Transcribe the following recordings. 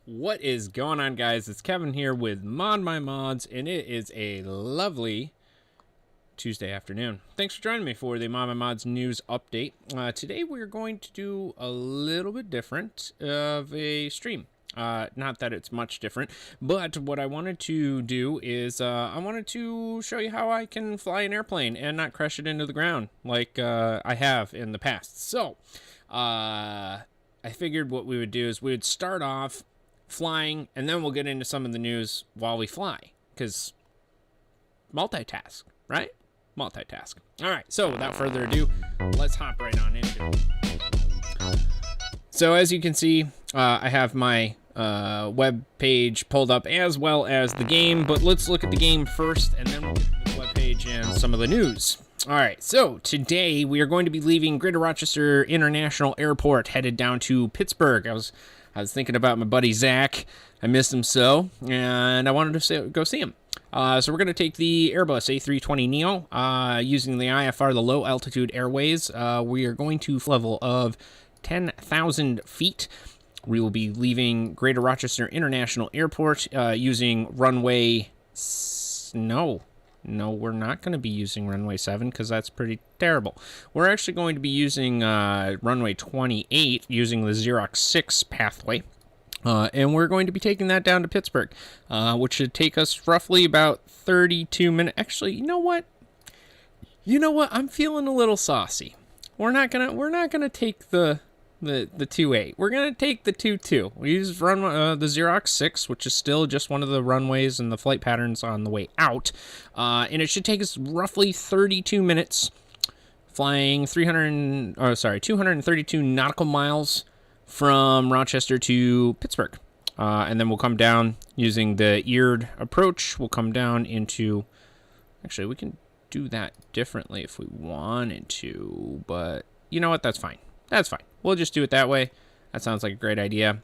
What is going on, guys? It's Kevin here with ModMyMods, and it is a lovely Tuesday afternoon. Thanks for joining me for the ModMyMods news update. Today we're going to do a little bit different of a stream. Not that it's much different, but what I wanted to do is I wanted to show you how I can fly an airplane and not crash it into the ground like I have in the past. So I figured what we would do is we would start off flying, and then we'll get into some of the news while we fly, because multitask, right? Multitask. All right, so without further ado, let's hop right on into it. So as you can see, I have my web page pulled up as well as the game, but let's look at the game first, and then we'll get to the web page and some of the news. All right, so today we are going to be leaving Greater Rochester International Airport, headed down to Pittsburgh. I was thinking about my buddy Zach. I missed him so, and I wanted to go see him. So we're going to take the Airbus A320 Neo using the IFR, the Low Altitude Airways. We are going to level of 10,000 feet. We will be leaving Greater Rochester International Airport using runway... No, we're not going to be using runway 7 because that's pretty terrible. We're actually going to be using runway 28 using the KROC 6 pathway. And we're going to be taking that down to Pittsburgh, which should take us roughly about 32 minutes. Actually, you know what? I'm feeling a little saucy. We're not gonna take the 28. We're gonna take the 22. We use the KROC 6, which is still just one of the runways and the flight patterns on the way out, and it should take us roughly 32 minutes, flying 232 nautical miles from Rochester to Pittsburgh, and then we'll come down using the eared approach. We'll come down into, actually, we can do that differently if we wanted to, but you know what? That's fine. That's fine. We'll just do it that way. That sounds like a great idea.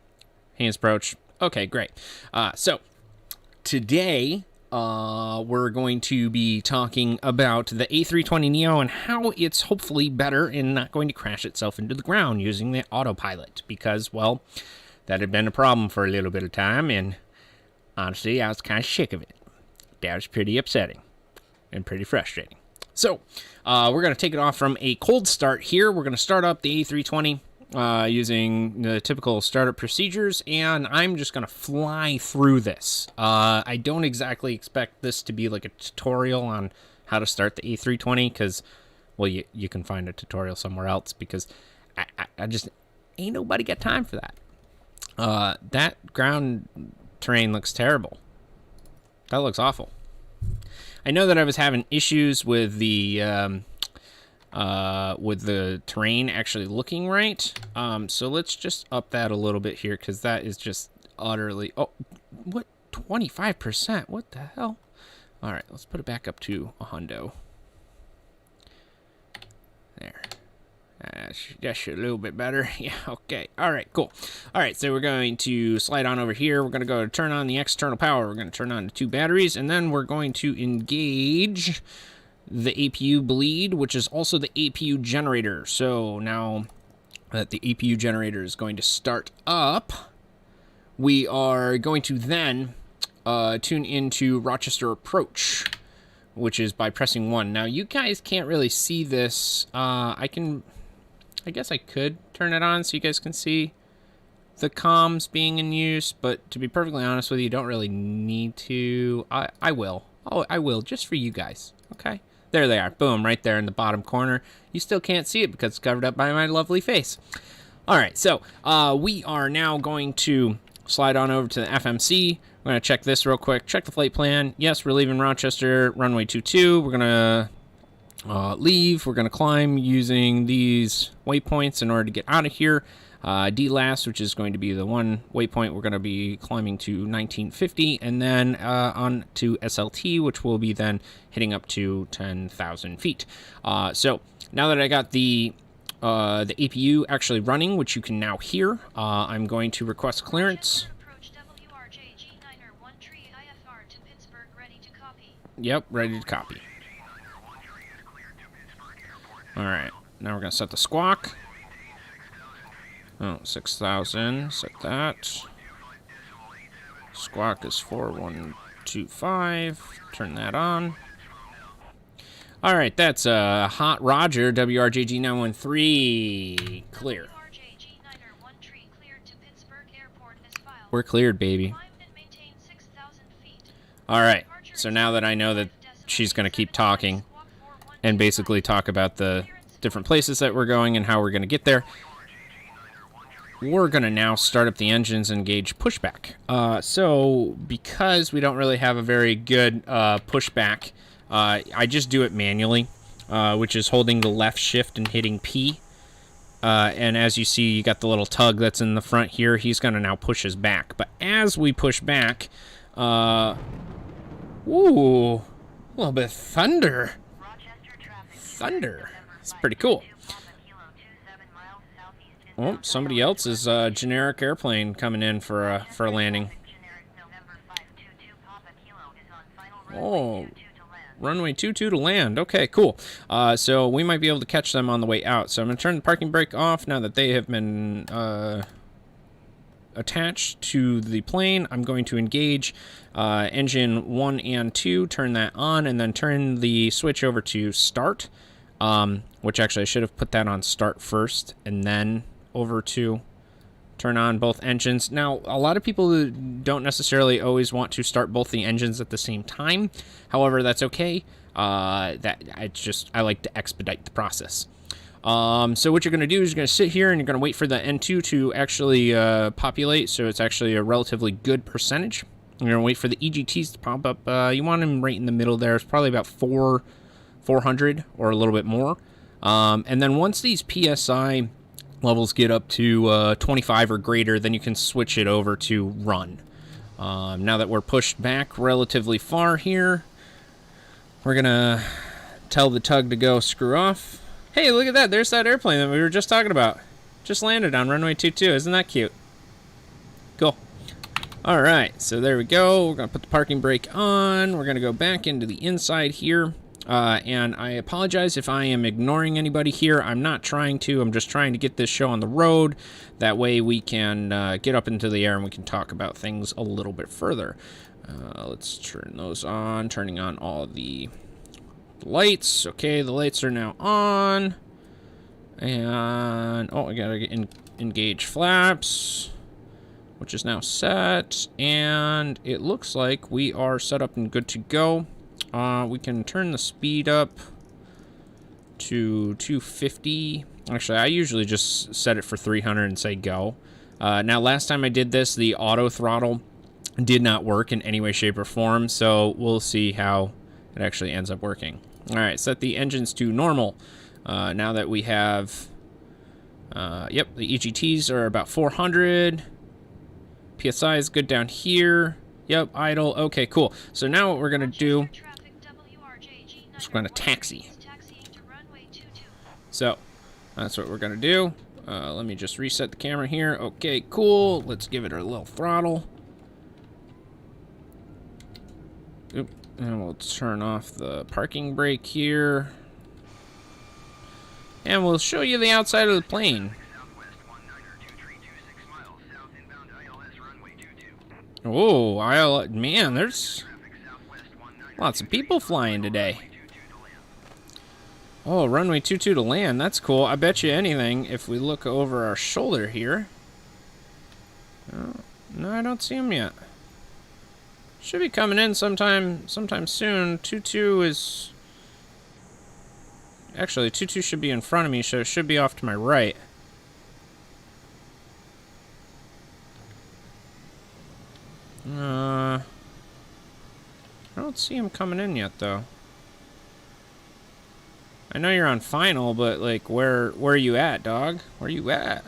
Hands approach. Okay, great. So today we're going to be talking about the A320 Neo and how it's hopefully better and not going to crash itself into the ground using the autopilot, because, well, that had been a problem for a little bit of time, and honestly, I was kind of sick of it. That was pretty upsetting and pretty frustrating. So we're going to take it off from a cold start here. We're going to start up the A320 using the typical startup procedures, and I'm just going to fly through this. I don't exactly expect this to be like a tutorial on how to start the A320, because, well, you can find a tutorial somewhere else, because I just ain't nobody got time for that. That ground terrain looks terrible. That looks awful. I know that I was having issues with the terrain actually looking right. So let's just up that a little bit here, because that is just utterly... Oh, what? 25%? What the hell? All right, let's put it back up to a hundo. There. That's a little bit better. Yeah, okay. All right, cool. All right, so we're going to slide on over here. We're going to go to turn on the external power. We're going to turn on the 2 batteries, and then we're going to engage the APU bleed, which is also the APU generator. So now that the APU generator is going to start up, we are going to then tune into Rochester approach, which is by pressing 1. Now, you guys can't really see this. I guess I could turn it on so you guys can see the comms being in use, but to be perfectly honest with you, you don't really need to. I will. Oh, I will, just for you guys, okay? There they are. Boom, right there in the bottom corner. You still can't see it because it's covered up by my lovely face. All right, so we are now going to slide on over to the FMC. We're going to check this real quick. Check the flight plan. Yes, we're leaving Rochester, runway 22. We're going to leave. We're going to climb using these waypoints in order to get out of here. D-last, which is going to be the one waypoint, we're going to be climbing to 1950, and then on to SLT, which will be then hitting up to 10,000 feet. So now that I got the APU actually running, which you can now hear, I'm going to request clearance. Yep, ready to copy. All right, now we're going to set the squawk. Oh, 6,000, set that. Squawk is 4125. Turn that on. All right, that's Hot Roger, WRJG 913. Clear. We're cleared, baby. All right, so now that I know that she's going to keep talking and basically talk about the different places that we're going and how we're going to get there, we're going to now start up the engines and engage pushback. So because we don't really have a very good pushback, I just do it manually, which is holding the left shift and hitting P. And as you see, you got the little tug that's in the front here. He's going to now push us back. But as we push back, ooh, a little bit of thunder. Thunder. It's pretty cool. Oh, somebody else's generic airplane coming in for a landing. Oh, runway 22 to land. Okay, cool. So we might be able to catch them on the way out. So I'm going to turn the parking brake off now that they have been attached to the plane. I'm going to engage engine 1 and 2, turn that on, and then turn the switch over to start, which actually I should have put that on start first and then over to turn on both engines. Now, a lot of people don't necessarily always want to start both the engines at the same time. However, that's okay. I like to expedite the process. So what you're going to do is you're going to sit here and you're going to wait for the N2 to actually populate. So it's actually a relatively good percentage. You're going to wait for the EGTs to pop up. You want them right in the middle there. It's probably about 400 or a little bit more. And then once these PSI levels get up to 25 or greater, then you can switch it over to run. Now that we're pushed back relatively far here, we're going to tell the tug to go screw off. Hey, look at that. There's that airplane that we were just talking about. Just landed on runway 22. Isn't that cute? Cool. All right, so there we go. We're going to put the parking brake on. We're going to go back into the inside here. And I apologize if I am ignoring anybody here. I'm not trying to. I'm just trying to get this show on the road. That way we can get up into the air and we can talk about things a little bit further. Let's turn those on. Turning on all the lights. Okay, the lights are now on. And, oh, I gotta engage flaps, which is now set. And it looks like we are set up and good to go. We can turn the speed up to 250. Actually, I usually just set it for 300 and say go. Now, last time I did this, the auto throttle did not work in any way, shape, or form, so we'll see how it actually ends up working. All right, set the engines to normal. Now that we have, yep, the EGTs are about 400. PSI is good down here. Yep, idle. Okay, cool. So now what we're going to do is we're going to taxi. So that's what we're going to do. Let me just reset the camera here. Okay, cool. Let's give it a little throttle. Oop. And we'll turn off the parking brake here. And we'll show you the outside of the plane. Oh, man, there's lots of people flying today. Oh, runway 22 to land. That's cool. I bet you anything, if we look over our shoulder here. Oh, no, I don't see them yet. Should be coming in sometime soon. 22 is... Actually, 22 should be in front of me, so it should be off to my right. I don't see him coming in yet, though. I know you're on final, but, like, where are you at, dog? Where you at?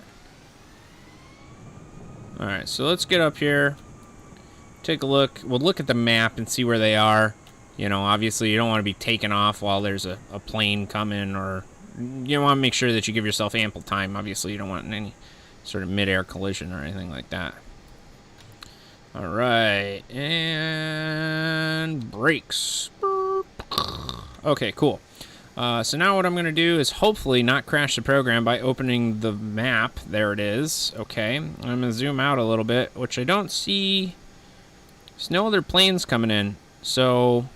Alright, so let's get up here. Take a look. We'll look at the map and see where they are. You know, obviously, you don't want to be taking off while there's a plane coming, or you want to make sure that you give yourself ample time. Obviously, you don't want any sort of mid-air collision or anything like that. All right, and brakes. Okay, cool. So now what I'm going to do is hopefully not crash the program by opening the map. There it is. Okay, I'm going to zoom out a little bit, which I don't see There's no other planes coming in, so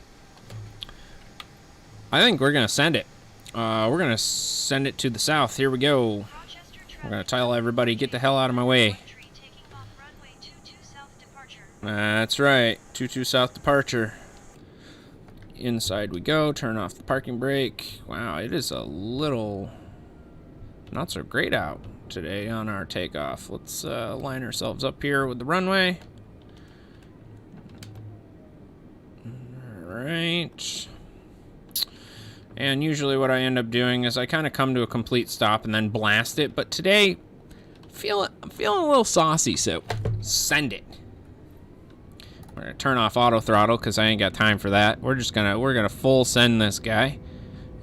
I think we're gonna send it. We're gonna send it to the south. Here we go. We're gonna tell everybody, get the hell out of my way. That's right, 22 south departure. Inside we go. Turn off the parking brake. Wow, it is a little not so great out today on our takeoff. Let's line ourselves up here with the runway. All right. And usually what I end up doing is I kind of come to a complete stop and then blast it. But today, I'm feeling a little saucy, so send it. We're gonna turn off auto throttle because I ain't got time for that. We're gonna full send this guy,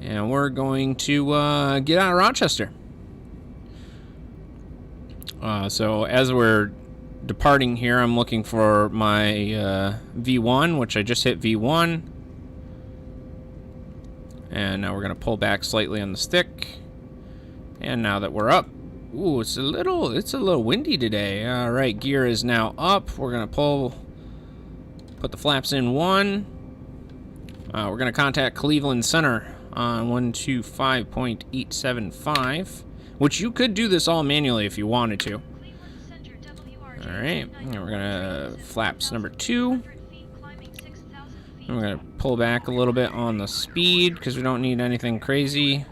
and we're going to get out of Rochester. So as we're departing here, I'm looking for my V1, which I just hit V1. And now we're gonna pull back slightly on the stick. And now that we're up, ooh, it's a little windy today. All right, gear is now up. We're gonna put the flaps in 1. We're gonna contact Cleveland Center on 125.875, which you could do this all manually if you wanted to. All right, and we're gonna flaps number 2. And we're gonna pull back a little bit on the speed because we don't need anything crazy.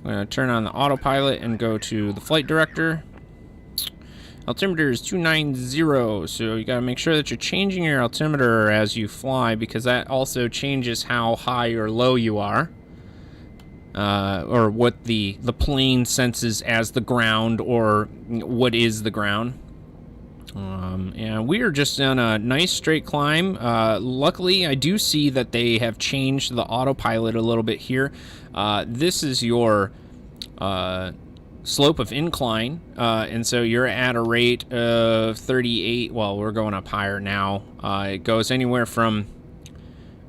We're gonna turn on the autopilot and go to the flight director. Altimeter is 290, so you gotta make sure that you're changing your altimeter as you fly because that also changes how high or low you are, or what the plane senses as the ground or what is the ground. And we are just on a nice straight climb. Luckily, I do see that they have changed the autopilot a little bit here. This is your slope of incline, and so you're at a rate of 38. Well, we're going up higher now. It goes anywhere from,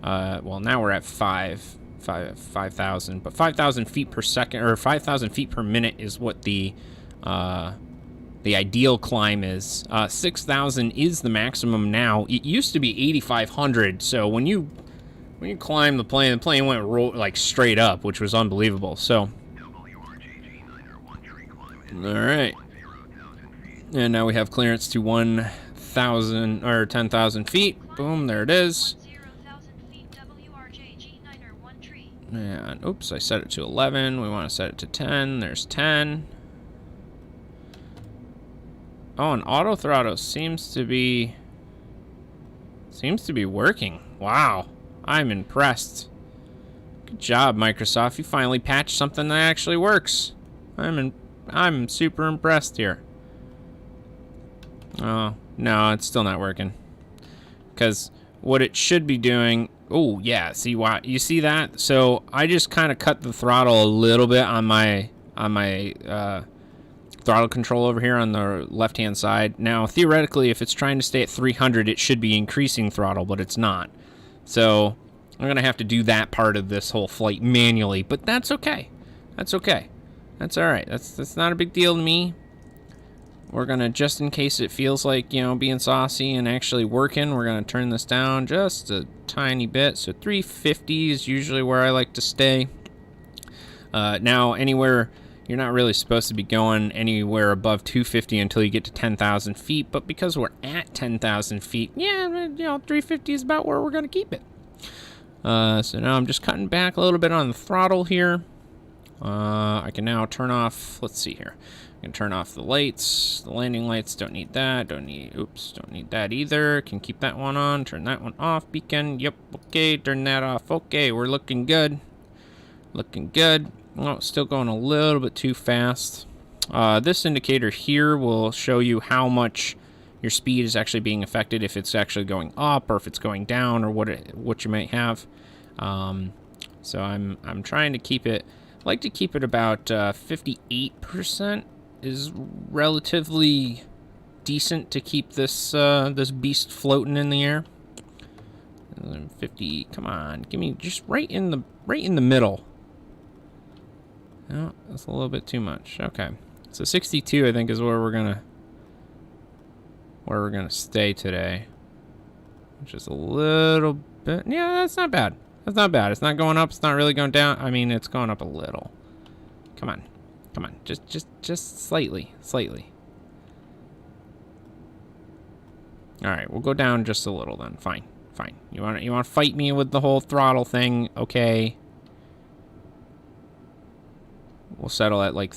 well, now we're at 5,000, but 5,000 feet per second, or 5,000 feet per minute is what the ideal climb is. 6,000 is the maximum now. It used to be 8,500. So when you climb the plane went like straight up, which was unbelievable. So, all right. And now we have clearance to 1,000 or 10,000 feet. Boom, there it is. And oops, I set it to 11. We want to set it to 10. There's 10. Oh, and auto throttle seems to be working. Wow, I'm impressed. Good job, Microsoft. You finally patched something that actually works. I'm super impressed here. Oh, no, it's still not working. Because what it should be doing. Oh, yeah. See why? You see that? So I just kind of cut the throttle a little bit on my throttle control over here on the left-hand side. Now, theoretically, if it's trying to stay at 300, it should be increasing throttle, but it's not. So I'm going to have to do that part of this whole flight manually, but that's okay. That's okay. That's all right. That's not a big deal to me. We're going to, just in case it feels like, you know, being saucy and actually working, we're going to turn this down just a tiny bit. So 350 is usually where I like to stay. Now, anywhere... You're not really supposed to be going anywhere above 250 until you get to 10,000 feet, but because we're at 10,000 feet, yeah, you know, 350 is about where we're going to keep it. So now I'm just cutting back a little bit on the throttle here. I can now turn off, let's see here. I can turn off the lights, the landing lights, don't need that, don't need that either. Can keep that one on, turn that one off, beacon, yep, okay, turn that off, okay, we're looking good. Looking good. Oh, still going a little bit too fast. This indicator here will show you how much your speed is actually being affected, if it's actually going up or if it's going down or what you might have. So I'm trying to keep it. I like to keep it about 58% is relatively decent to keep this this beast floating in the air. 50. Come on, give me just right in the middle. No, that's a little bit too much. Okay, so 62, I think, is where we're gonna stay today. which is a little bit. Yeah, that's not bad. That's not bad. It's not going up. It's not really going down. I mean, it's going up a little. Come on. Come on. Just slightly. Slightly. All right, we'll go down just a little then. Fine. Fine. You want to fight me with the whole throttle thing? Okay. We'll settle at like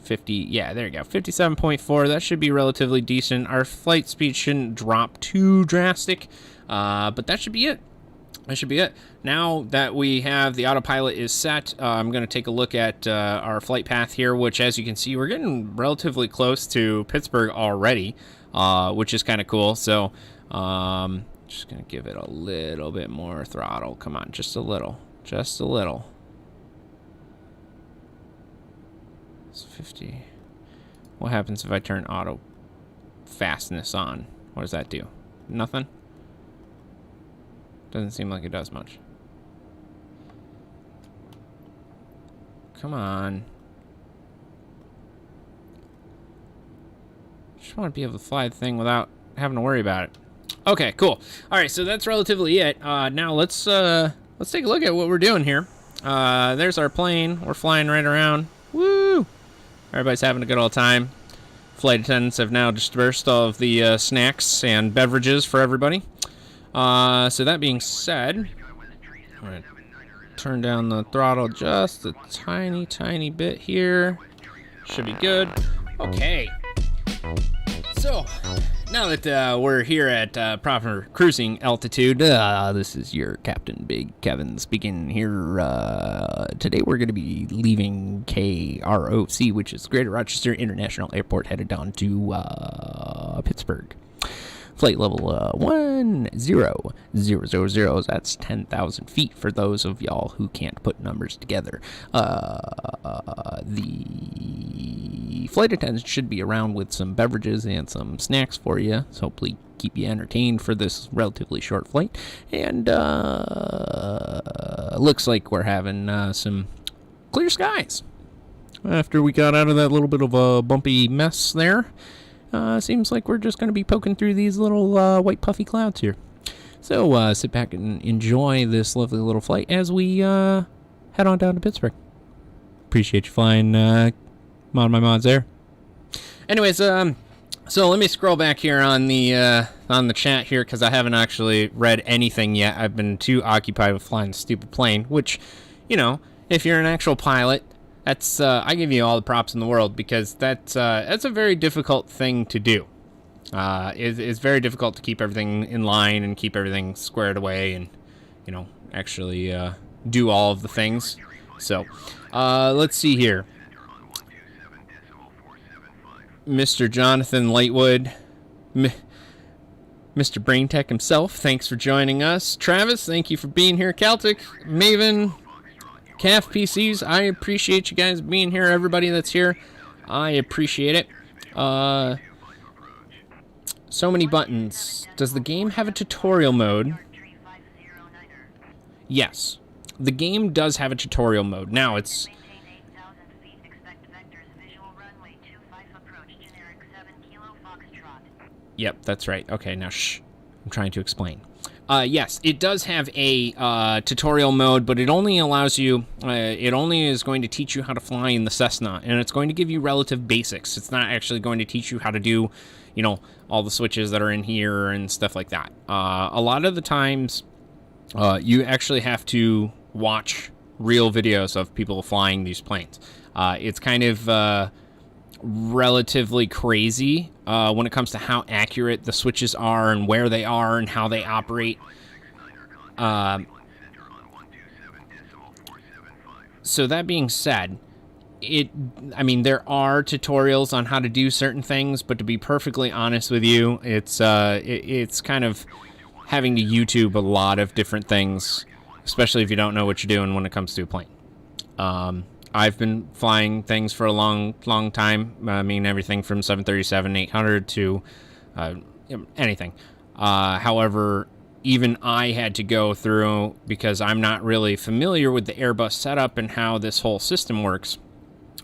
50. Yeah, there you go. 57.4. That should be relatively decent. Our flight speed shouldn't drop too drastic, but that should be it. That should be it. Now that we have the autopilot is set, I'm going to take a look at our flight path here, which, as you can see, we're getting relatively close to Pittsburgh already, which is kind of cool. So just going to give it a little bit more throttle. Come on, just a little. Just a little. It's 50. What happens if I turn auto fastness on? What does that do? Nothing? Doesn't seem like it does much. Come on. Just want to be able to fly the thing without having to worry about it. Okay, cool. All right, so that's relatively it. Now let's take a look at what we're doing here. There's our plane. We're flying right around. Woo! Everybody's having a good old time. Flight attendants have now dispersed all of the snacks and beverages for everybody. So that being said, I'm going to turn down the throttle just a tiny, tiny bit here. Should be good. Okay. So, now that we're here at proper cruising altitude, this is your Captain BIGKevin speaking here. Today we're going to be leaving KROC, which is Greater Rochester International Airport, headed down to Pittsburgh. Flight level 10000. That's 10,000 feet for those of y'all who can't put numbers together. The flight attendants should be around with some beverages and some snacks for you, so hopefully keep you entertained for this relatively short flight. And looks like we're having some clear skies. After we got out of that little bit of a bumpy mess there, seems like we're just going to be poking through these little white puffy clouds here. So sit back and enjoy this lovely little flight as we head on down to Pittsburgh. Appreciate you flying ModMyMods there. Anyways, so let me scroll back here on the chat here because I haven't actually read anything yet. I've been too occupied with flying the stupid plane, which, you know, if you're an actual pilot, that's I give you all the props in the world because that's a very difficult thing to do. It's very difficult to keep everything in line and keep everything squared away and, you know, actually do all of the things. So let's see here. Mr. Jonathan Lightwood, Mr. BrainTech himself, thanks for joining us. Travis, thank you for being here. Celtic, Maven, CAF PCs, I appreciate you guys being here. Everybody that's here, I appreciate it. So many buttons. Does the game have a tutorial mode? Yes. The game does have a tutorial mode. Now it's... Yep, that's right. Okay, now shh. I'm trying to explain. Yes, it does have a tutorial mode, but it only allows you, it only is going to teach you how to fly in the Cessna, and it's going to give you relative basics. It's not actually going to teach you how to do, you know, all the switches that are in here and stuff like that. A lot of the times, you actually have to watch real videos of people flying these planes. It's kind of relatively crazy when it comes to how accurate the switches are and where they are and how they operate. So that being said, I mean, there are tutorials on how to do certain things, but to be perfectly honest with you, it's kind of having to YouTube a lot of different things, especially if you don't know what you're doing when it comes to a plane. I've been flying things for a long time. I mean, everything from 737-800 to anything. However, even I had to go through, because I'm not really familiar with the Airbus setup and how this whole system works,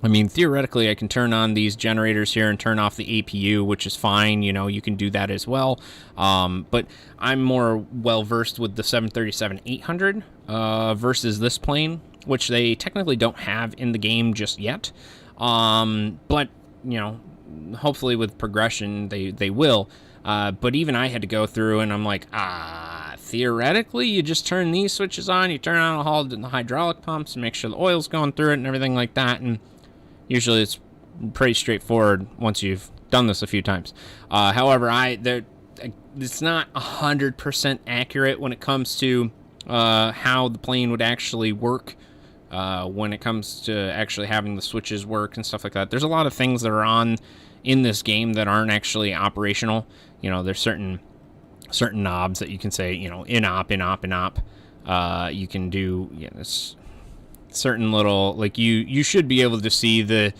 I mean, theoretically, I can turn on these generators here and turn off the APU, which is fine. You know, you can do that as well. But I'm more well-versed with the 737-800 versus this plane, which they technically don't have in the game just yet. But, you know, hopefully with progression, they will. But even I had to go through, and I'm like, theoretically, you just turn these switches on, you turn on all the hydraulic pumps and make sure the oil's going through it and everything like that, and usually it's pretty straightforward once you've done this a few times. However, it's not 100% accurate when it comes to how the plane would actually work, when it comes to actually having the switches work and stuff like that. There's a lot of things that are in this game that aren't actually operational. You know, there's certain knobs that you can say, you know, in-op. You can do, you know, certain little, like, you should be able to see the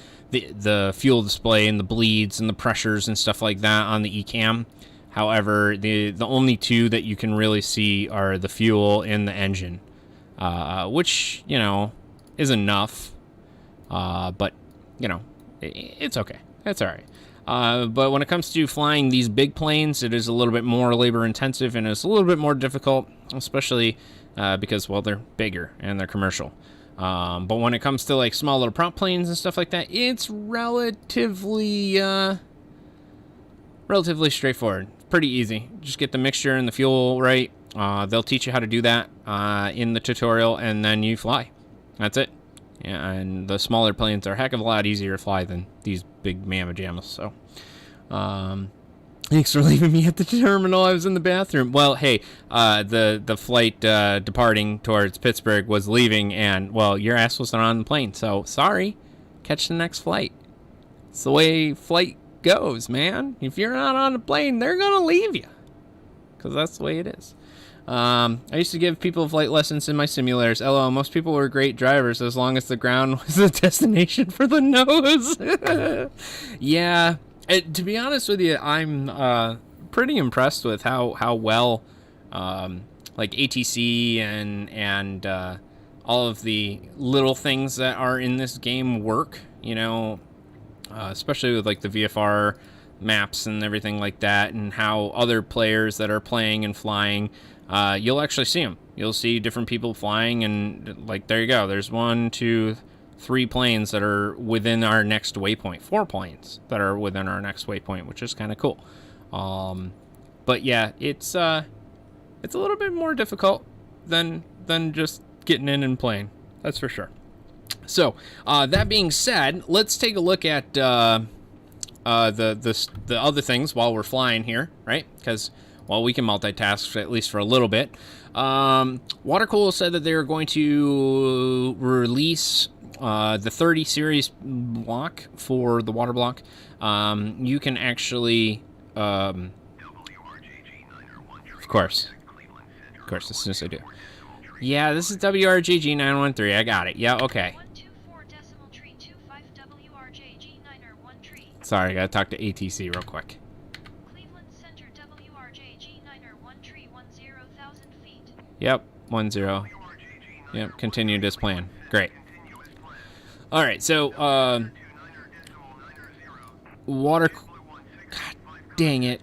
fuel display and the bleeds and the pressures and stuff like that on the eCam. However, the only two that you can really see are the fuel and the engine, which, you know, is enough. But, you know, it's okay. That's all right. But when it comes to flying these big planes, it is a little bit more labor intensive and it's a little bit more difficult, especially because, well, they're bigger and they're commercial. But when it comes to like small little prop planes and stuff like that, it's relatively straightforward. It's pretty easy. Just get the mixture and the fuel right. They'll teach you how to do that in the tutorial, and then you fly. That's it. Yeah, and the smaller planes are a heck of a lot easier to fly than these big mamma jammas. So, thanks for leaving me at the terminal. I was in the bathroom. Well, hey, the flight departing towards Pittsburgh was leaving, and, well, your ass wasn't on the plane. So, sorry. Catch the next flight. It's the way flight goes, man. If you're not on the plane, they're going to leave you. Because that's the way it is. I used to give people flight lessons in my simulators. LOL, most people were great drivers as long as the ground was the destination for the nose. Yeah, to be honest with you, I'm pretty impressed with how well like ATC and all of the little things that are in this game work. You know, especially with like the VFR maps and everything like that, and how other players that are playing and flying, you'll actually see them. You'll see different people flying, and like, there you go. There's 1, 2, 3 planes that are within our next waypoint. 4 planes that are within our next waypoint, which is kind of cool. But yeah, it's a little bit more difficult than just getting in and playing. That's for sure. So that being said, let's take a look at the other things while we're flying here, right? Because, well, we can multitask at least for a little bit. Watercool said that they're going to release the 30 series block for the water block. You can actually, of course, as soon as I do. Yeah, this is WRJG 913. I got it. Yeah, okay. Sorry, I gotta talk to ATC real quick. Cleveland Center, WRJG 913, 10,000 feet. Yep, 10. Yep, continued as planned. Great. All right, so water. God dang it.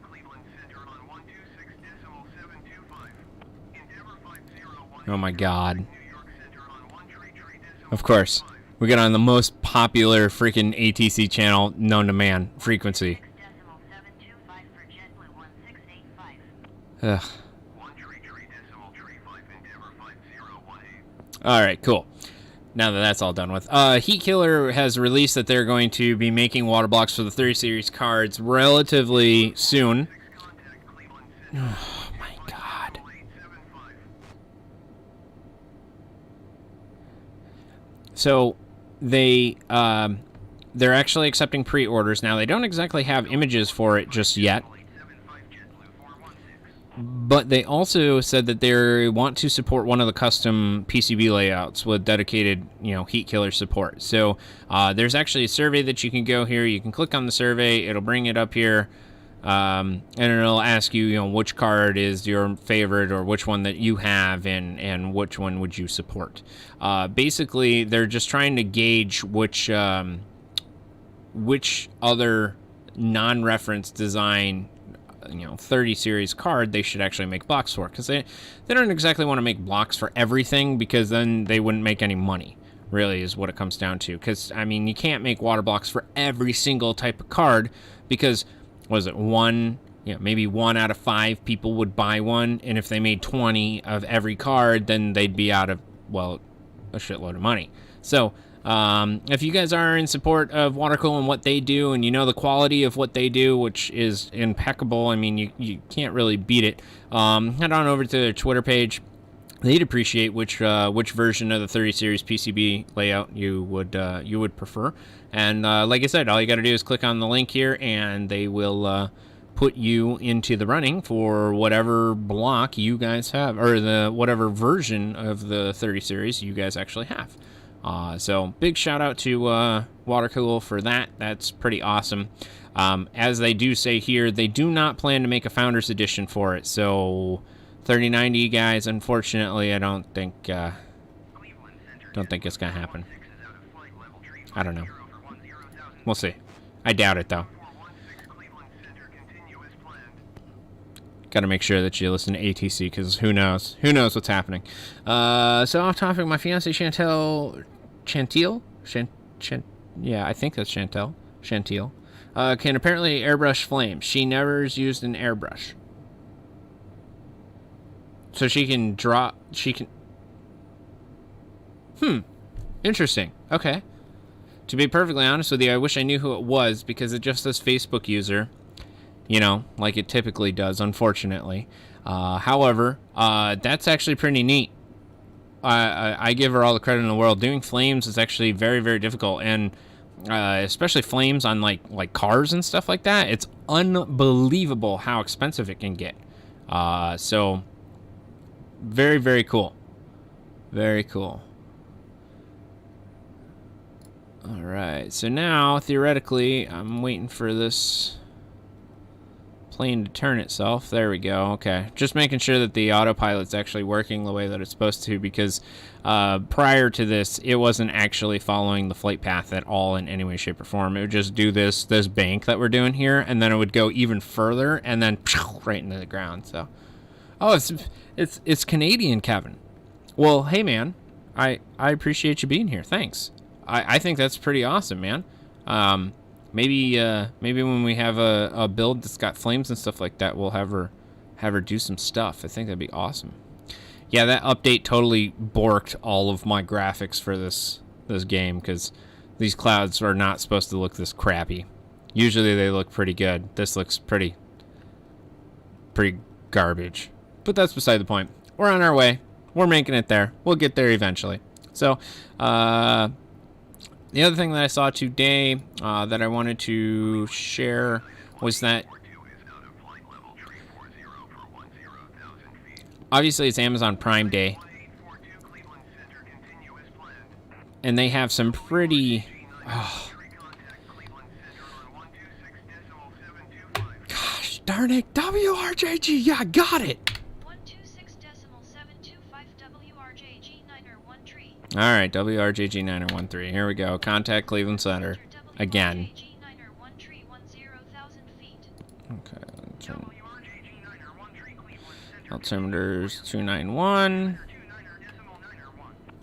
Oh my God. Of course. We get on the most popular freaking ATC channel known to man, frequency. Ugh. Alright, cool. Now that that's all done with. Heat Killer has released that they're going to be making water blocks for the 30 series cards relatively soon. Oh my God. So they're actually accepting pre-orders now. They don't exactly have images for it just yet, but they also said that they want to support one of the custom PCB layouts with dedicated, Heat Killer support. So there's actually a survey that you can go here. You can click on the survey. It'll bring it up here. And it'll ask you, you know, which card is your favorite or which one that you have and which one would you support. Basically, they're just trying to gauge which other non-reference design, you know, 30 series card they should actually make blocks for, because they don't exactly want to make blocks for everything, because then they wouldn't make any money, really, is what it comes down to. Because, I mean, you can't make water blocks for every single type of card, because, was it one, you know, maybe 1 out of 5 people would buy one, and if they made 20 of every card, then they'd be out of, well, a shitload of money. So, if you guys are in support of Watercool and what they do, and you know the quality of what they do, which is impeccable, I mean, you can't really beat it, head on over to their Twitter page. They'd appreciate which version of the 30 series PCB layout you would prefer. And like I said, all you got to do is click on the link here, and they will put you into the running for whatever block you guys have, or the whatever version of the 30 series you guys actually have. So big shout out to Watercool for that. That's pretty awesome. As they do say here, they do not plan to make a Founders Edition for it. So 3090 guys, unfortunately, I don't think it's gonna happen. I don't know. We'll see. I doubt it though. Got to make sure that you listen to ATC, because who knows? Who knows what's happening? So off topic, my fiance Chantel, yeah, I think that's Chantel, can apparently airbrush flames. She never has used an airbrush. So she can draw, interesting. Okay. To be perfectly honest with you, I wish I knew who it was, because it just says Facebook user, you know, like it typically does, unfortunately. However, that's actually pretty neat. I give her all the credit in the world. Doing flames is actually very, very difficult, and especially flames on like cars and stuff like that. It's unbelievable how expensive it can get. So very, very cool. Very cool. All right, so now theoretically, I'm waiting for this plane to turn itself. There we go. Okay, just making sure that the autopilot's actually working the way that it's supposed to, because prior to this, it wasn't actually following the flight path at all in any way, shape, or form. It would just do this bank that we're doing here, and then it would go even further, and then right into the ground. So, oh, it's Canadian, Kevin. Well, hey man, I appreciate you being here. Thanks. I think that's pretty awesome, man. Maybe when we have a build that's got flames and stuff like that, we'll have her do some stuff. I think that'd be awesome. Yeah, that update totally borked all of my graphics for this game, because these clouds are not supposed to look this crappy. Usually they look pretty good. This looks pretty garbage. But that's beside the point. We're on our way. We're making it there. We'll get there eventually. So, the other thing that I saw today that I wanted to share was that obviously it's Amazon Prime Day, and they have some pretty gosh darn it, WRJG, yeah, I got it. All right, WRJG9013. Here we go. Contact Cleveland Center again. Okay. Altimeter's 291.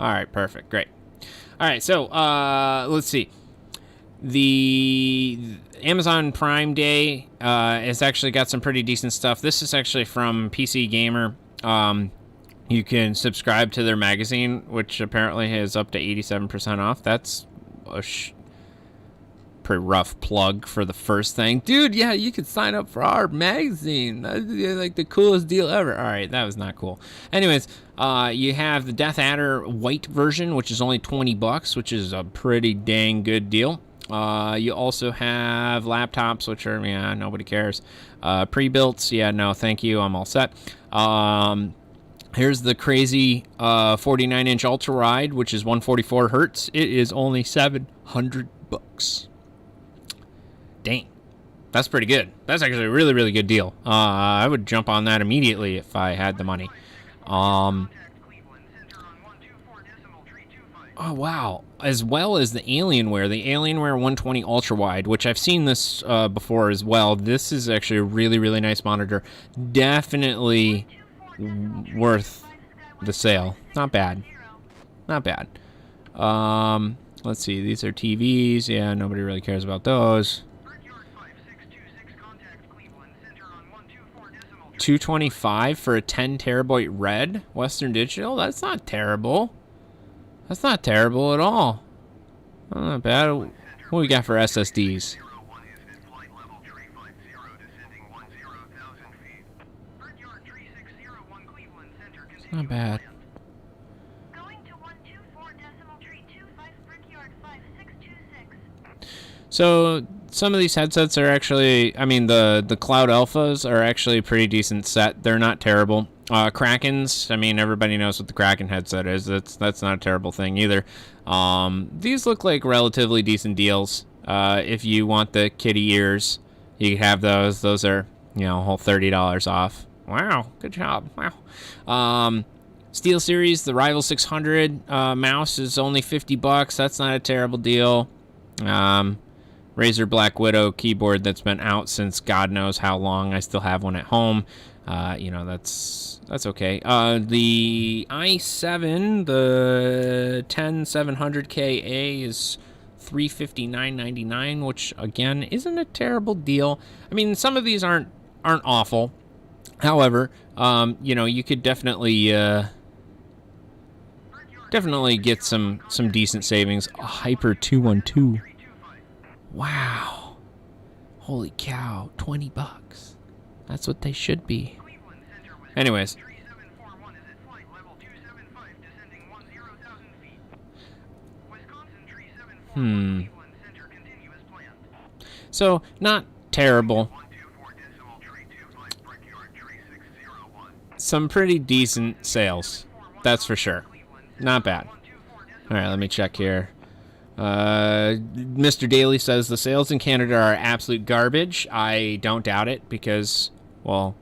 All right, perfect. Great. All right, so let's see. The Amazon Prime Day has actually got some pretty decent stuff. This is actually from PC Gamer. You can subscribe to their magazine, which apparently is up to 87% off. That's a pretty rough plug for the first thing. Dude, yeah, you can sign up for our magazine. That's like the coolest deal ever. All right, that was not cool. Anyways, you have the Death Adder white version, which is only $20, which is a pretty dang good deal. You also have laptops, which are, yeah, nobody cares. Pre-builts, yeah, no, thank you, I'm all set. Here's the crazy 49-inch ultra wide, which is 144 hertz. It is only $700. Dang. That's pretty good. That's actually a really, really good deal. I would jump on that immediately if I had the money. Oh, wow. As well as the Alienware. The Alienware 120 Ultra Wide, which I've seen this before as well. This is actually a really, really nice monitor. Definitely worth the sale. Not bad. Not bad. Let's see. These are TVs. Yeah, nobody really cares about those. 225 for a 10 terabyte red Western Digital. That's not terrible. That's not terrible at all. Not bad. What we got for SSDs? Not bad. So some of these headsets are actually, I mean, the Cloud Alphas are actually a pretty decent set. They're not terrible. Krakens, I mean, everybody knows what the Kraken headset is. That's not a terrible thing either. These look like relatively decent deals. If you want the kitty ears, you can have those. Those are, you know, a whole $30 off. Wow, good job. Wow. SteelSeries, the Rival 600 mouse is only $50. That's not a terrible deal. Razer Black Widow keyboard that's been out since God knows how long. I still have one at home. You know, that's okay. The i7, the 10700KA is $359.99, which again isn't a terrible deal. I mean, some of these aren't awful. However, you know, you could definitely get some decent savings. A Hyper 212. Wow. Holy cow, $20. That's what they should be. Anyways. So, not terrible. Some pretty decent sales. That's for sure. Not bad. Alright, let me check here. Mr. Daly says the sales in Canada are absolute garbage. I don't doubt it because, well,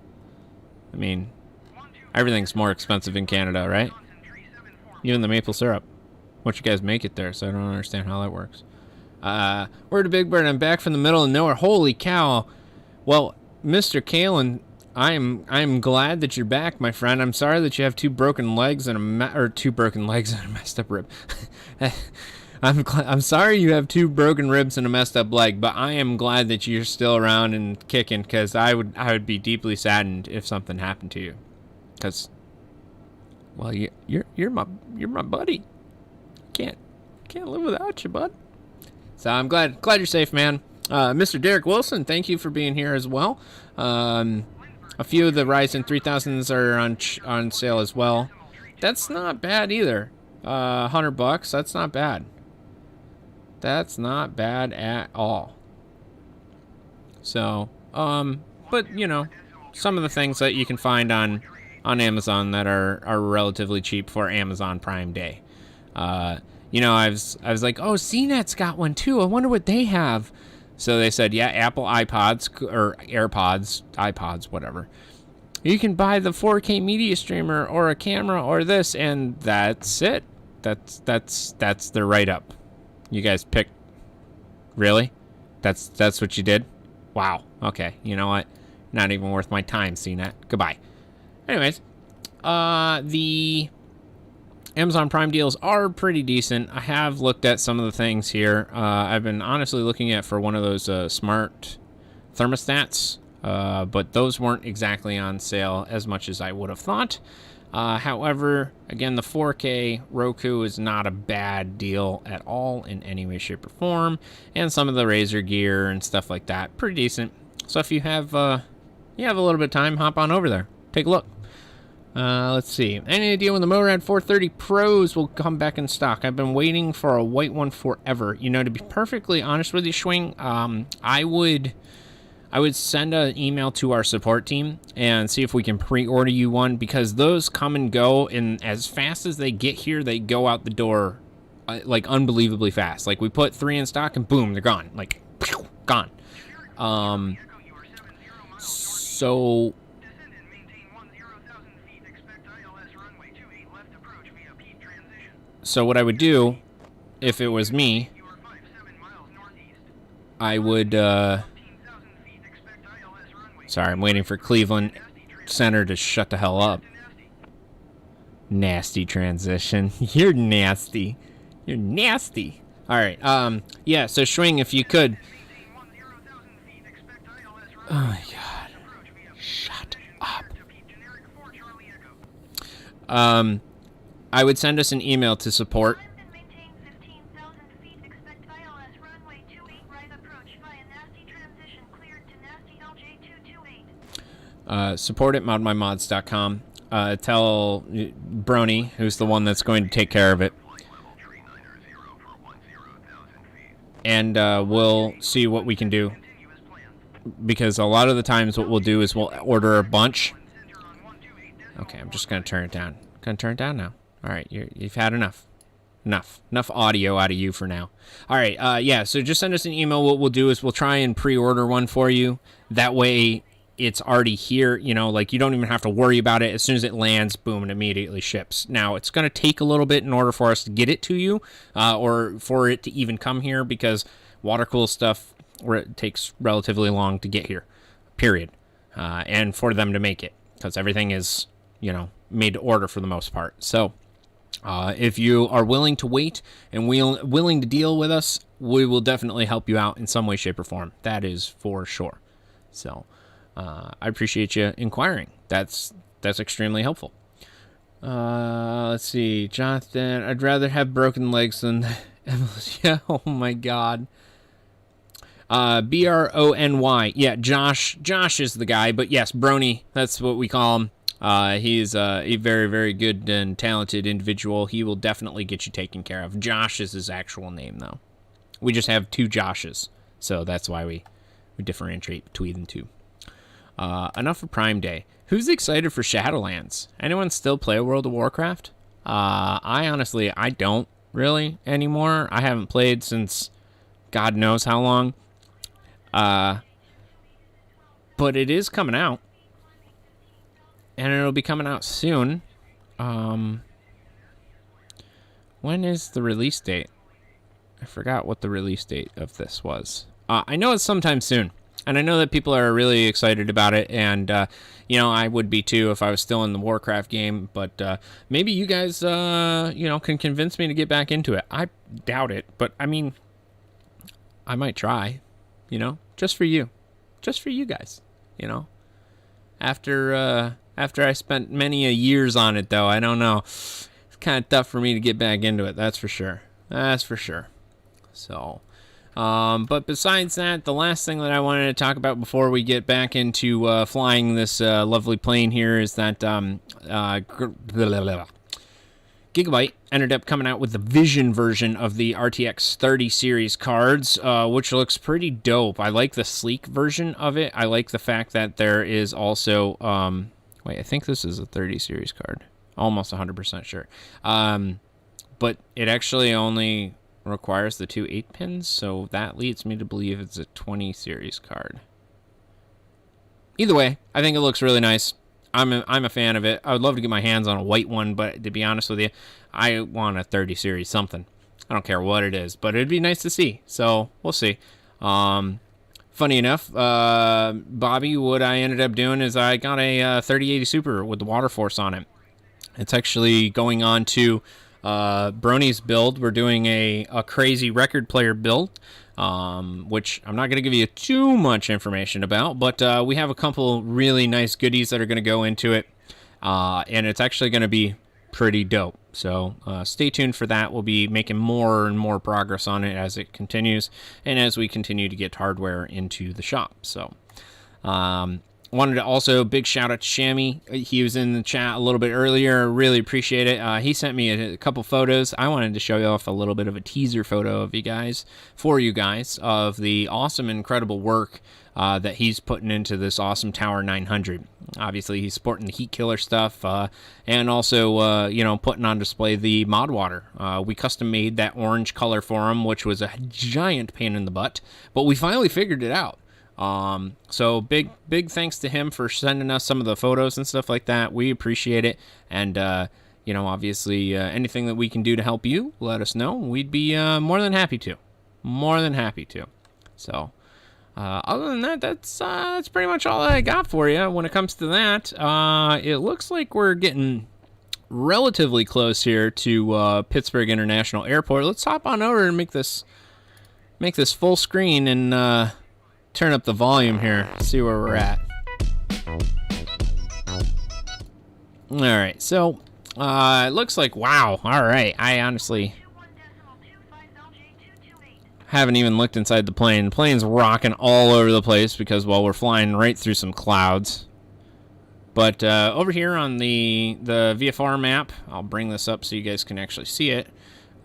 I mean, everything's more expensive in Canada, right? Even the maple syrup. What you guys make it there, so I don't understand how that works. Word to Big Bird, I'm back from the middle of nowhere. Holy cow. Well, Mr. Kalen, I'm glad that you're back, my friend. I'm sorry that you have two broken legs and a messed up rib. I'm sorry you have two broken ribs and a messed up leg, but I am glad that you're still around and kicking, because I would be deeply saddened if something happened to you. Because, well, you're my buddy. Can't live without you, bud. So I'm glad you're safe, man. Mr. Derek Wilson, thank you for being here as well. A few of the Ryzen 3000s are on sale as well. That's not bad either. $100. That's not bad. That's not bad at all. So, but you know, some of the things that you can find on Amazon that are relatively cheap for Amazon Prime Day. You know, I was like, oh, CNET's got one too. I wonder what they have. So they said, yeah, Apple iPods or AirPods, iPods, whatever. You can buy the 4K media streamer or a camera or this, and that's it. That's the write-up. You guys picked. Really? That's what you did? Wow. Okay. You know what? Not even worth my time, CNET. Goodbye. Anyways, the Amazon Prime deals are pretty decent. I have looked at some of the things here. I've been honestly looking at for one of those smart thermostats, but those weren't exactly on sale as much as I would have thought. However, again, the 4K Roku is not a bad deal at all in any way, shape, or form. And some of the Razer gear and stuff like that, pretty decent. So if you have a little bit of time, hop on over there. Take a look. Let's see. Any idea when the Motorhead 430 Pros will come back in stock? I've been waiting for a white one forever. You know, to be perfectly honest with you, Schwing, I would send an email to our support team and see if we can pre-order you one, because those come and go, and as fast as they get here, they go out the door like unbelievably fast. Like, we put 3 in stock and boom, they're gone. Like, gone. So what I would do, if it was me, I would, sorry, I'm waiting for Cleveland Center to shut the hell up. Nasty transition. You're nasty. You're nasty. All right. Yeah, so Schwing, if you could. Oh, my God. Shut up. I would send us an email to support. Support at ModMyMods.com. Tell Brony, who's the one that's going to take care of it. And we'll see what we can do. Because a lot of the times what we'll do is we'll order a bunch. Okay, I'm just going to turn it down. Going to turn it down now. All right, you've had enough. Enough audio out of you for now. All right, yeah, so just send us an email. What we'll do is we'll try and pre-order one for you. That way it's already here, you know, like you don't even have to worry about it. As soon as it lands, boom, it immediately ships. Now, it's going to take a little bit in order for us to get it to you, or for it to even come here, because water-cooled stuff it takes relatively long to get here, period. And for them to make it, because everything is, you know, made to order for the most part. So if you are willing to wait and willing to deal with us, we will definitely help you out in some way, shape, or form. That is for sure. So I appreciate you inquiring. That's extremely helpful. Let's see, Jonathan. I'd rather have broken legs than yeah. Oh my God. Brony. Yeah, Josh. Josh is the guy, but yes, Brony. That's what we call him. He's a very, very good and talented individual. He will definitely get you taken care of. Josh is his actual name, though. We just have two Joshes, so that's why we differentiate between the two. Enough for Prime Day. Who's excited for Shadowlands? Anyone still play World of Warcraft? I honestly don't really anymore. I haven't played since God knows how long. But it is coming out. And it'll be coming out soon. When is the release date? I forgot what the release date of this was. I know it's sometime soon. And I know that people are really excited about it. And, you know, I would be too if I was still in the Warcraft game. But maybe you guys, you know, can convince me to get back into it. I doubt it. But, I mean, I might try, you know, just for you. Just for you guys, you know. After I spent many a years on it, though, I don't know. It's kind of tough for me to get back into it. That's for sure. That's for sure. So, but besides that, the last thing that I wanted to talk about before we get back into flying this lovely plane here is that Gigabyte ended up coming out with the Vision version of the RTX 30 series cards, which looks pretty dope. I like the sleek version of it. I like the fact that there is also... wait, I think this is a 30 series card. Almost 100% sure. But it actually only requires the two 8-pins, so that leads me to believe it's a 20 series card. Either way, I think it looks really nice. I'm a fan of it. I would love to get my hands on a white one, but to be honest with you, I want a 30 series something. I don't care what it is, but it'd be nice to see. So we'll see. Funny enough, Bobby, what I ended up doing is I got a 3080 Super with the Water Force on it. It's actually going on to Brony's build. We're doing a crazy record player build, which I'm not going to give you too much information about, but we have a couple really nice goodies that are going to go into it, and it's actually going to be pretty dope. So stay tuned for that. We'll be making more and more progress on it as it continues, and as we continue to get hardware into the shop. So wanted to also big shout out to Shammy. He was in the chat a little bit earlier. Really appreciate it. He sent me a couple photos. I wanted to show you off a little bit of a teaser photo of you guys of the awesome, incredible work that he's putting into this awesome Tower 900. Obviously, he's sporting the heat killer stuff, and also, you know, putting on display the mod water. We custom made that orange color for him, which was a giant pain in the butt, but we finally figured it out. So big thanks to him for sending us some of the photos and stuff like that. We appreciate it. And, you know, obviously, anything that we can do to help you, let us know. We'd be more than happy to. More than happy to. So, other than that, that's pretty much all I got for you when it comes to that. It looks like we're getting relatively close here to Pittsburgh International Airport. Let's hop on over and make this full screen and turn up the volume here. See where we're at. All right, so it looks like, wow. All right, I honestly haven't even looked inside the plane. The plane's rocking all over the place because, well, we're flying right through some clouds. But over here on the VFR map, I'll bring this up so you guys can actually see it.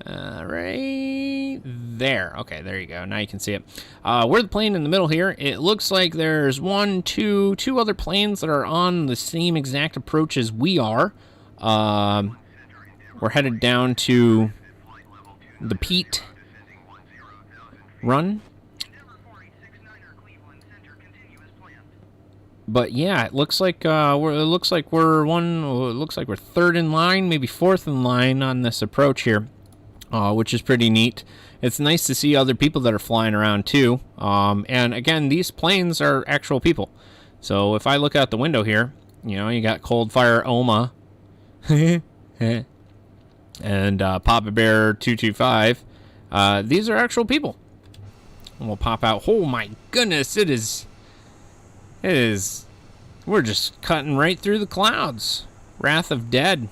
Right there. Okay, there you go. Now you can see it. We're the plane in the middle here. It looks like there's two other planes that are on the same exact approach as we are. We're headed down to the Pete run. But yeah, it looks like we're third in line, maybe fourth in line on this approach here, which is pretty neat. It's nice to see other people that are flying around too. And again, these planes are actual people. So if I look out the window here, you know, you got Coldfire Oma and Papa Bear 225. These are actual people. And we'll pop out. Oh my goodness, it is. We're just cutting right through the clouds. Wrath of Dead.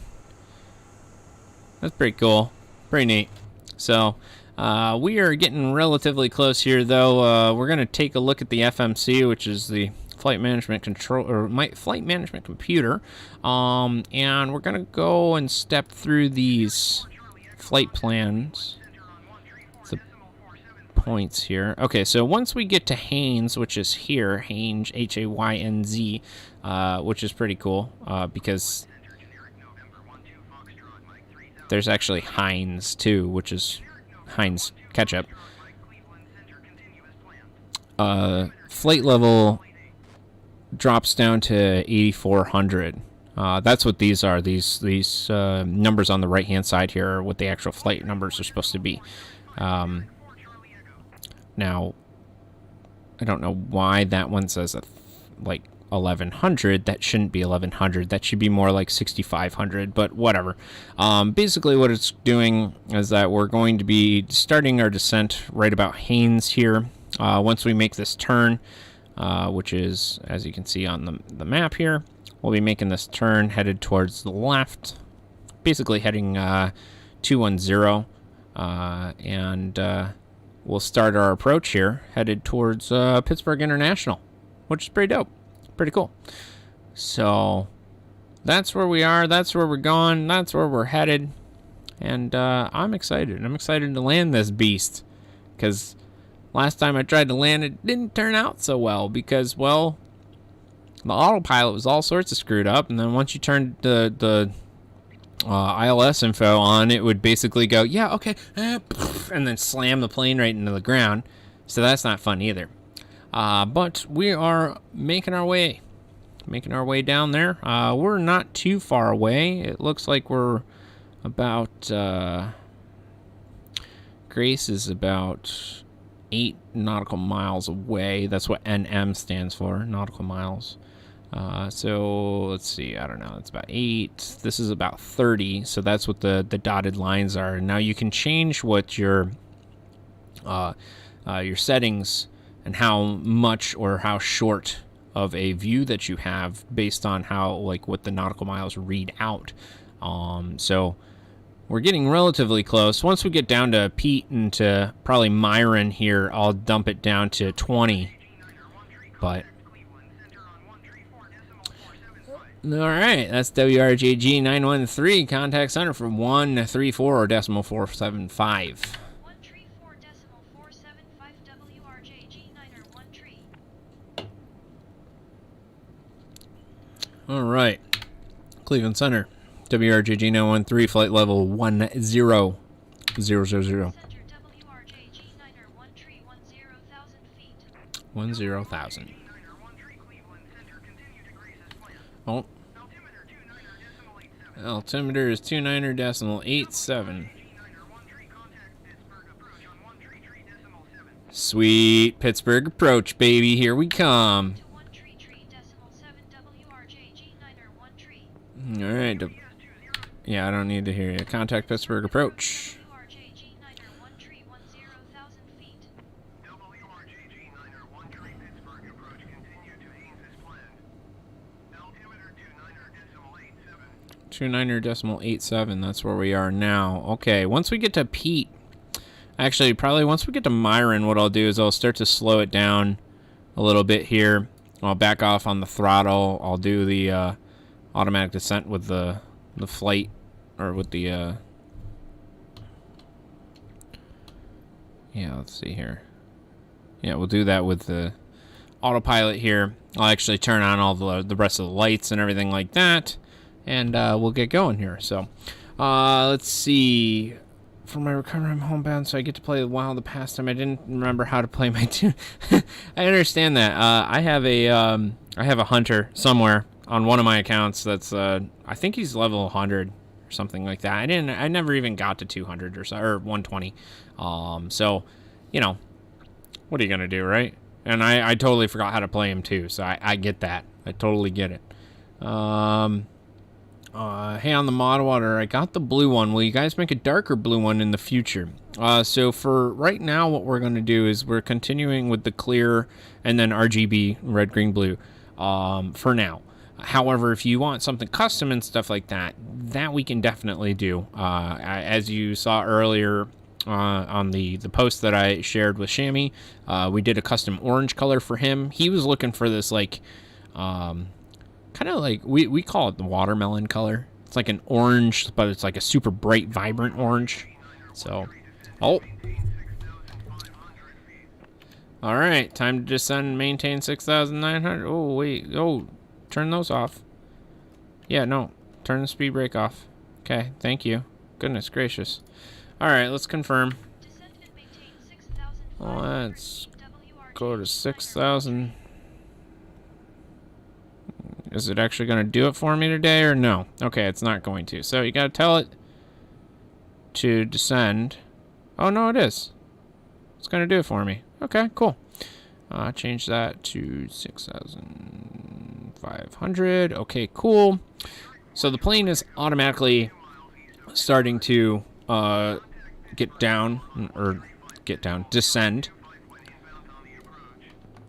That's pretty cool. Pretty neat. So, we are getting relatively close here, though. We're going to take a look at the FMC, which is the flight management control, or flight management computer. And we're going to go and step through these flight plans. Points here. Okay, so once we get to Haynes, which is here, Haynes, H-A-Y-N-Z, which is pretty cool, because there's actually Heinz too, which is Heinz ketchup. Flight level drops down to 8,400. That's what these are. These numbers on the right hand side here are what the actual flight numbers are supposed to be. Now, I don't know why that one says like 1,100. That shouldn't be 1,100. That should be more like 6,500, but whatever. Basically, what it's doing is that we're going to be starting our descent right about Haynes here. Once we make this turn, which is, as you can see on the map here, we'll be making this turn headed towards the left, basically heading 210, and we'll start our approach here, headed towards Pittsburgh International, which is pretty dope. Pretty cool. So, that's where we are. That's where we're going. That's where we're headed. And I'm excited. I'm excited to land this beast. Because last time I tried to land, it didn't turn out so well. Because, well, the autopilot was all sorts of screwed up. And then once you turned the ILS info on, it would basically go, yeah, okay, and then slam the plane right into the ground. So that's not fun either. But we are making our way down there. We're not too far away. It looks like we're about, Grace is about 8 nautical miles away. That's what NM stands for, nautical miles. So let's see, I don't know, it's about 8. This is about 30, so that's what the dotted lines are. Now you can change what your settings and how much or how short of a view that you have based on how, like, what the nautical miles read out. So we're getting relatively close. Once we get down to Pete and to probably Myron here, I'll dump it down to 20. But all right, that's WRJG 913. Contact center from 134 or decimal 475. 134 decimal 475 WRJG 913. All right, Cleveland Center, WRJG 913, flight level 1000. Center WRJG 913 10,000 feet. 10,000. Oh. Altimeter is 29.87. Sweet Pittsburgh approach, baby. Here we come. All right. Yeah, I don't need to hear you. Contact Pittsburgh approach. Two 9.87. That's where we are now. Okay, once we get to Pete, actually, probably once we get to Myron, what I'll do is I'll start to slow it down a little bit here. I'll back off on the throttle. I'll do the automatic descent with the flight, or with the yeah, let's see here. Yeah, we'll do that with the autopilot here. I'll actually turn on all the rest of the lights and everything like that, and we'll get going here. So let's see. For my recovery, I'm homebound, so I get to play Wild the pastime. I didn't remember how to play my tune. I understand that. I have a hunter somewhere on one of my accounts that's I think he's level 100 or something like that. I never even got to 200 or so, or 120. So, you know, what are you gonna do, right? And I totally forgot how to play him too, so I get that. I totally get it. Hey, on the mod water, I got the blue one. Will you guys make a darker blue one in the future? So for right now, what we're going to do is we're continuing with the clear and then RGB, red, green, blue, for now. However, if you want something custom and stuff like that, that we can definitely do. As you saw earlier on the post that I shared with Shammy, we did a custom orange color for him. He was looking for this, like, kind of like, we call it the watermelon color. It's like an orange, but it's like a super bright, vibrant orange. So, oh. All right, time to descend and maintain 6,900. Oh, wait. Oh, turn those off. Yeah, no. Turn the speed brake off. Okay, thank you. Goodness gracious. All right, let's confirm. Let's go to 6,000. Is it actually going to do it for me today or no? Okay, it's not going to. So you got to tell it to descend. Oh, no, it is. It's going to do it for me. Okay, cool. Change that to 6,500. Okay, cool. So the plane is automatically starting to descend.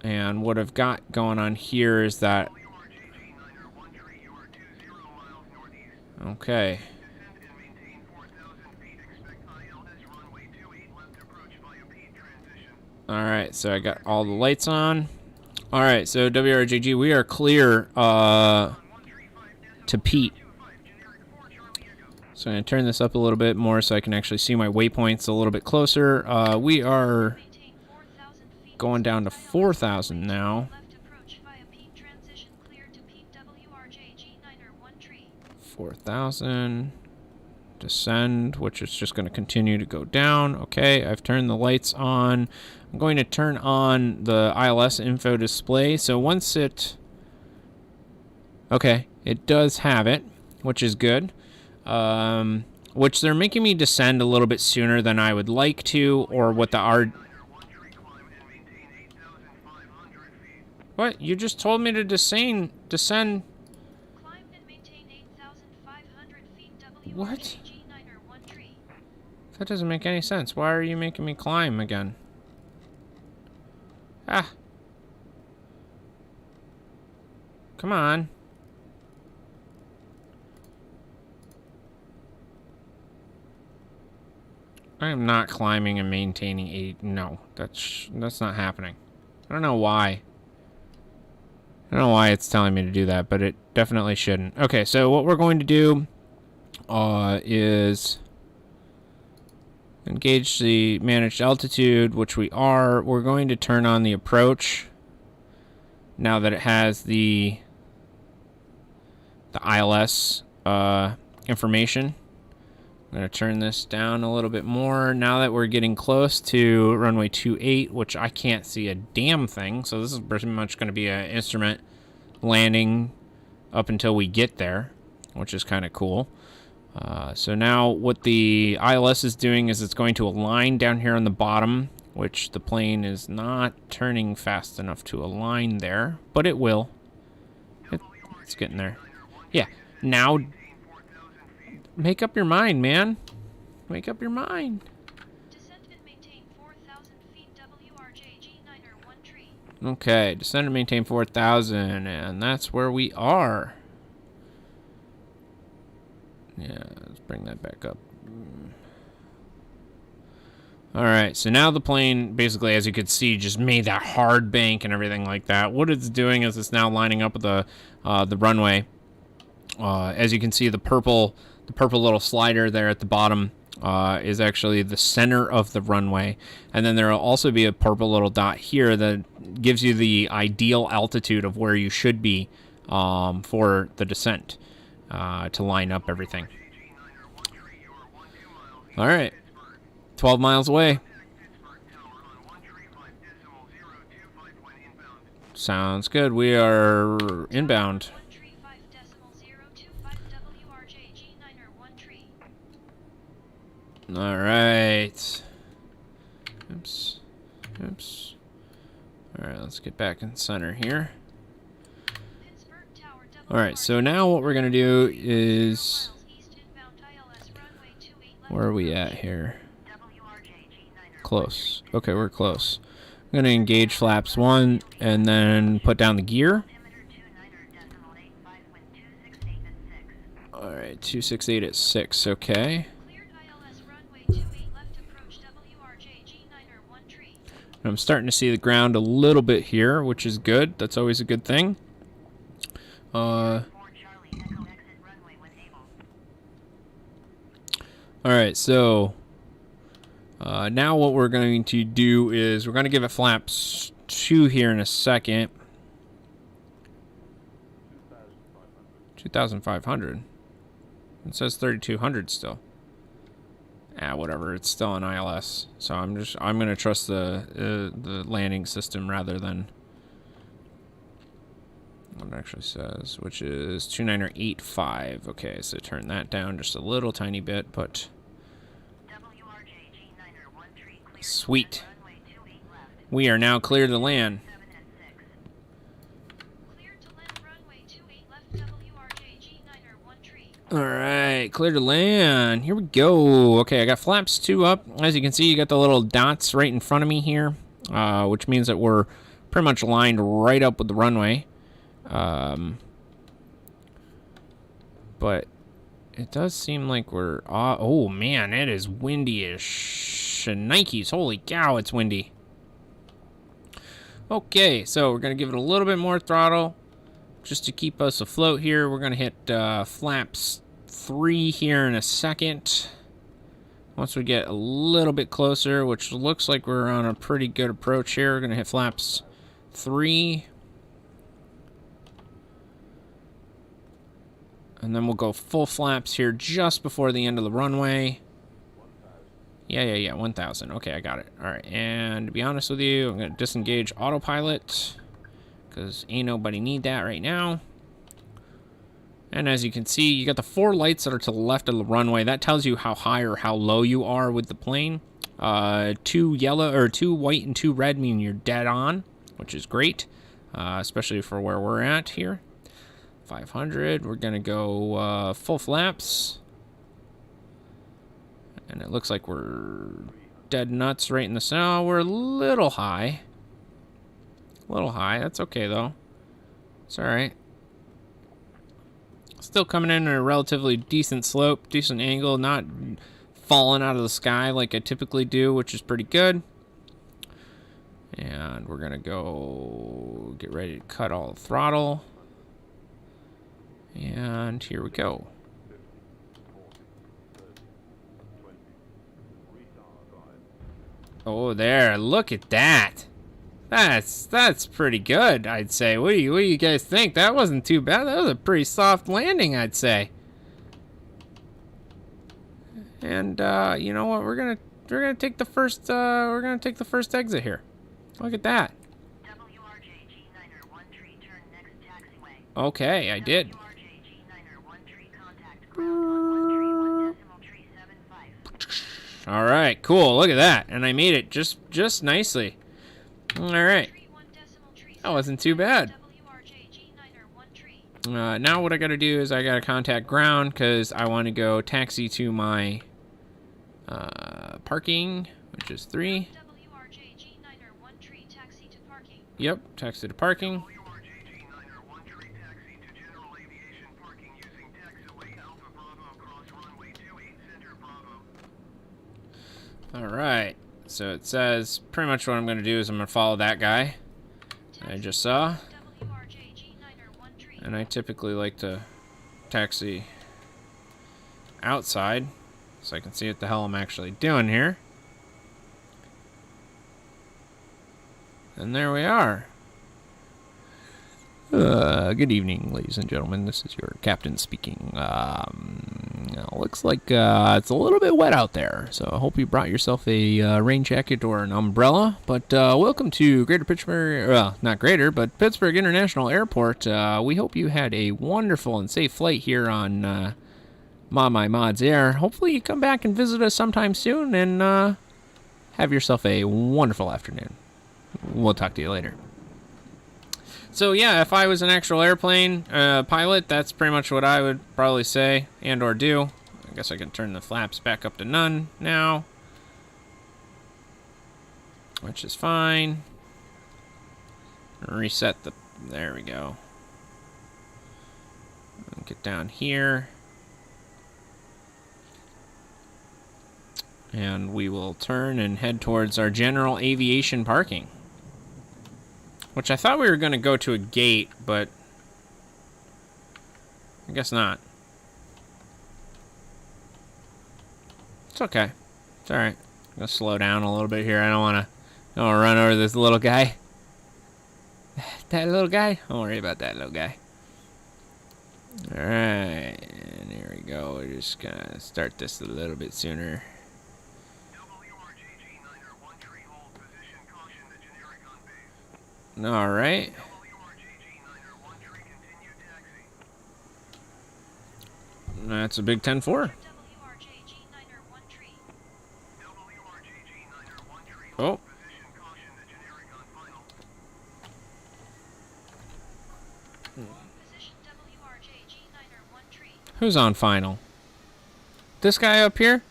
And what I've got going on here is that, okay. Alright, so I got all the lights on. Alright, so WRJG, we are clear to Pete. So I'm going to turn this up a little bit more so I can actually see my waypoints a little bit closer. We are going down to 4,000 now. 4,000. Descend, which is just going to continue to go down. Okay, I've turned the lights on. I'm going to turn on the ILS info display. So once it... Okay, it does have it, which is good. Which they're making me descend a little bit sooner than I would like to, or what the R... What? You just told me to descend... What? That doesn't make any sense. Why are you making me climb again? Ah. Come on. I am not climbing and maintaining 8. No, that's not happening. I don't know why. I don't know why it's telling me to do that, but it definitely shouldn't. Okay, so what we're going to do is engage the managed altitude, which we are. We're going to turn on the approach now that it has the ILS information. I'm going to turn this down a little bit more now that we're getting close to runway 28, which I can't see a damn thing. So this is pretty much going to be an instrument landing up until we get there, which is kind of cool. So now what the ILS is doing is it's going to align down here on the bottom, which the plane is not turning fast enough to align there, but it will. It's getting there. Yeah, now make up your mind, man. Make up your mind. Descend and maintain 4,000 feet WRJG 9 tree. Okay, descend and maintain 4,000, and that's where we are. Yeah, let's bring that back up. Alright, so now the plane, basically, as you could see, just made that hard bank and everything like that. What it's doing is it's now lining up with the runway. As you can see, the purple little slider there at the bottom is actually the center of the runway. And then there will also be a purple little dot here that gives you the ideal altitude of where you should be for the descent to line up everything. All right, 12 miles away. Sounds good. We are inbound. All right. Oops. Oops. All right, let's get back in center here. All right, so now what we're going to do is... Where are we at here? Close. Okay, we're close. I'm going to engage flaps 1 and then put down the gear. All right, 268 at 6, okay. I'm starting to see the ground a little bit here, which is good. That's always a good thing. Alright, so now what we're going to do is we're going to give it flaps 2 here in a second. 2,500. It says 3,200 still. Whatever. It's still an ILS, so I'm going to trust the landing system rather than what it actually says, which is 2985. Okay, so turn that down just a little tiny bit, but sweet. We are now clear to land. Alright, clear to land. Here we go. Okay, I got flaps 2 up. As you can see, you got the little dots right in front of me here, which means that we're pretty much lined right up with the runway. But it does seem like we're... oh, man, it is windy as shnikes. Holy cow, it's windy. Okay, so we're going to give it a little bit more throttle just to keep us afloat here. We're going to hit flaps 3 here in a second. Once we get a little bit closer, which looks like we're on a pretty good approach here, we're going to hit flaps 3. And then we'll go full flaps here just before the end of the runway. Yeah, 1,000. Okay, I got it. All right, and to be honest with you, I'm going to disengage Autopilot because ain't nobody need that right now. And as you can see, you got the 4 lights that are to the left of the runway. That tells you how high or how low you are with the plane. 2 yellow or 2 white and 2 red mean you're dead on, which is great, especially for where we're at here. 500. We're gonna go full flaps, and it looks like we're dead nuts right in the center. We're a little high. That's okay though. It's all right. Still coming in at a relatively decent slope, decent angle, not falling out of the sky like I typically do, which is pretty good. And we're gonna go get ready to cut all the throttle. And here we go. Oh, there! Look at that. That's pretty good, I'd say. What do you guys think? That wasn't too bad. That was a pretty soft landing, I'd say. And you know what? We're gonna take the first exit here. Look at that. Okay, I did. All right, cool. Look at that, and I made it just nicely. All right, that wasn't too bad. Now what I gotta do is I gotta contact ground because I want to go taxi to my parking, which is 3. Yep, taxi to parking. All right, so it says pretty much what I'm going to do is I'm going to follow that guy I just saw. And I typically like to taxi outside so I can see what the hell I'm actually doing here. And there we are. Good evening, ladies and gentlemen. This is your captain speaking. Looks like it's a little bit wet out there, so I hope you brought yourself a rain jacket or an umbrella. But welcome to Greater Pittsburgh, well, not Greater, but Pittsburgh International Airport. We hope you had a wonderful and safe flight here on ModMyMods Air. Hopefully you come back and visit us sometime soon and have yourself a wonderful afternoon. We'll talk to you later. So yeah, if I was an actual airplane pilot, that's pretty much what I would probably say and or do. I guess I can turn the flaps back up to none now, which is fine. Reset the, there we go. Get down here. And we will turn and head towards our general aviation parking. Which I thought we were going to go to a gate, but I guess not. It's okay. It's alright. I'm going to slow down a little bit here. I don't want to run over this little guy. That little guy? Don't worry about that little guy. Alright. And here we go. We're just going to start this a little bit sooner. All right. That's a big 10-4. Oh. Who's on final? This guy up here?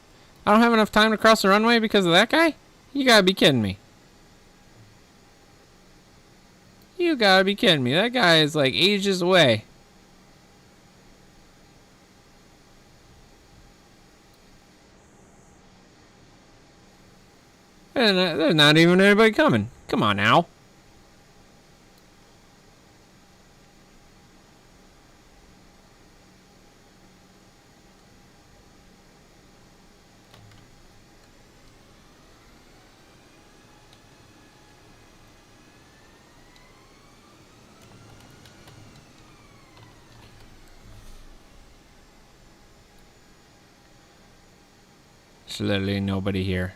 I don't have enough time to cross the runway because of that guy? You gotta be kidding me. You gotta be kidding me. That guy is like ages away. And there's not even anybody coming. Come on now. There's literally nobody here.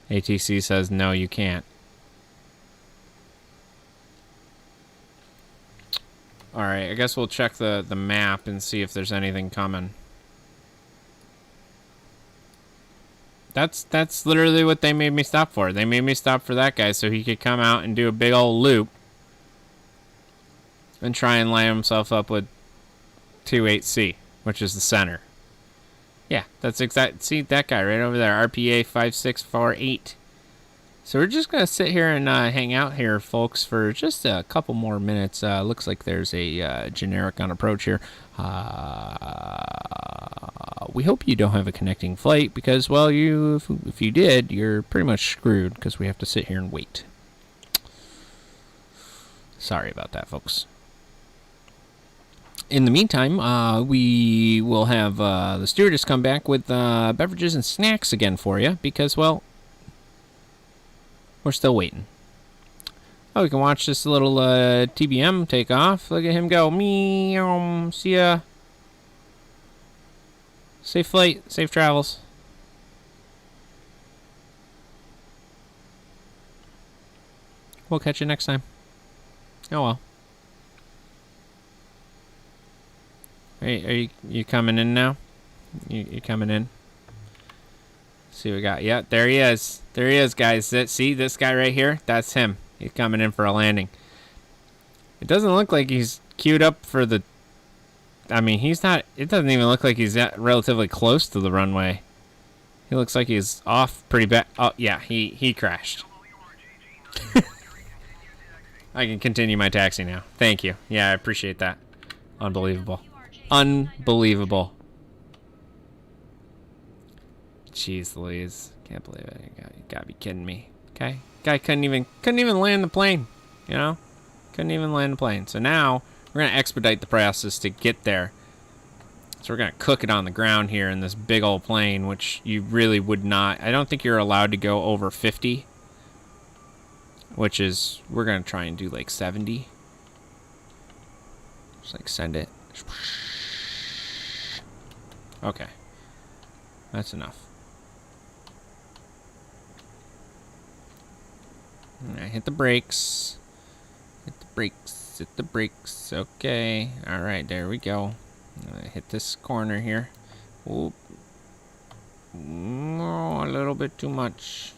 ATC says no, you can't. Alright, I guess we'll check the map and see if there's anything coming. That's literally what they made me stop for. They made me stop for that guy so he could come out and do a big old loop and try and line himself up with 28C, which is the center. Yeah, that's exact. See that guy right over there, RPA 5648. So we're just gonna sit here and hang out here, folks, for just a couple more minutes. Looks like there's a generic on approach here. We hope you don't have a connecting flight because, well, if you did, you're pretty much screwed because we have to sit here and wait. Sorry about that, folks. In the meantime, we will have the stewardess come back with beverages and snacks again for you because, well, we're still waiting. Oh, we can watch this little TBM take off. Look at him go. Meow. See ya. Safe flight. Safe travels. We'll catch you next time. Oh well. Are you coming in now? You coming in? See what we got. Yeah, there he is. There he is, guys. See this guy right here? That's him. He's coming in for a landing. It doesn't look like he's queued up for the... I mean, he's not... It doesn't even look like he's relatively close to the runway. He looks like he's off pretty bad. Oh, yeah, he crashed. I can continue my taxi now. Thank you. Yeah, I appreciate that. Unbelievable. Unbelievable. Jeez Louise. Can't believe it. You gotta be kidding me. Okay? Guy couldn't even land the plane. You know? Couldn't even land the plane. So now we're gonna expedite the process to get there. So we're gonna cook it on the ground here in this big old plane, which you really would not. I don't think you're allowed to go over 50. Which is, we're gonna try and do like 70. Just like send it. Okay. That's enough. Alright, hit the brakes. Hit the brakes. Hit the brakes. Okay. Alright, there we go. Hit this corner here. Oop. No, a little bit too much.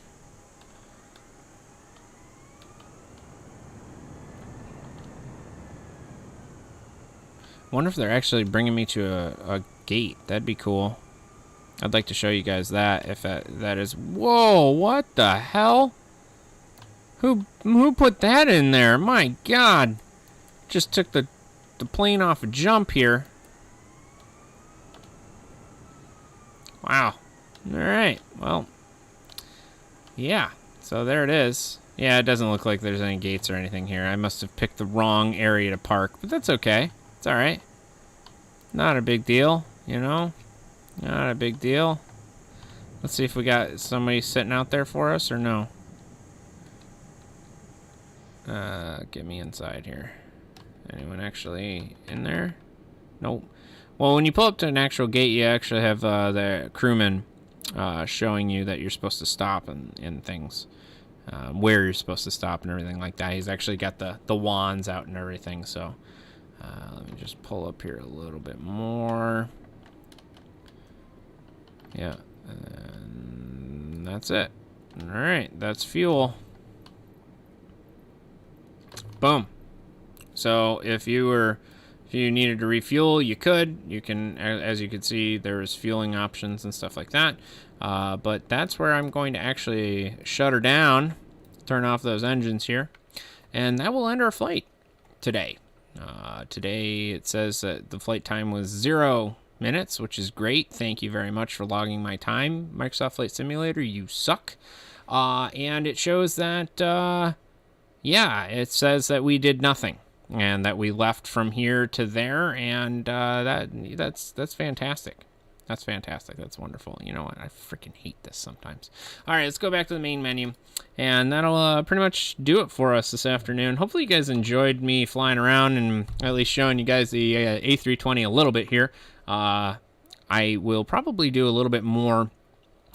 Wonder if they're actually bringing me to a gate. That'd be cool. I'd like to show you guys that. If that is... Whoa, what the hell? Who put that in there? My God. Just took the plane off a jump here. Wow. Alright, well. Yeah, so there it is. Yeah, it doesn't look like there's any gates or anything here. I must have picked the wrong area to park, but that's okay. It's alright. Not a big deal, you know? Not a big deal. Let's see if we got somebody sitting out there for us or no. Get me inside here. Anyone actually in there? Nope. Well, when you pull up to an actual gate, you actually have the crewman showing you that you're supposed to stop and things. Where you're supposed to stop and everything like that. He's actually got the wands out and everything, so... let me just pull up here a little bit more. Yeah, and that's it. All right, that's fuel. Boom. So if you needed to refuel, you could. You can, as you can see, there's fueling options and stuff like that. But that's where I'm going to actually shut her down, turn off those engines here, and that will end our flight today. Today it says that the flight time was 0 minutes, which is great. Thank you very much for logging my time, Microsoft Flight Simulator. You suck. And it shows that, yeah, it says that we did nothing and that we left from here to there, and that's fantastic. That's fantastic. That's wonderful. You know what? I freaking hate this sometimes. All right, let's go back to the main menu. And that'll pretty much do it for us this afternoon. Hopefully you guys enjoyed me flying around and at least showing you guys the A320 a little bit here. I will probably do a little bit more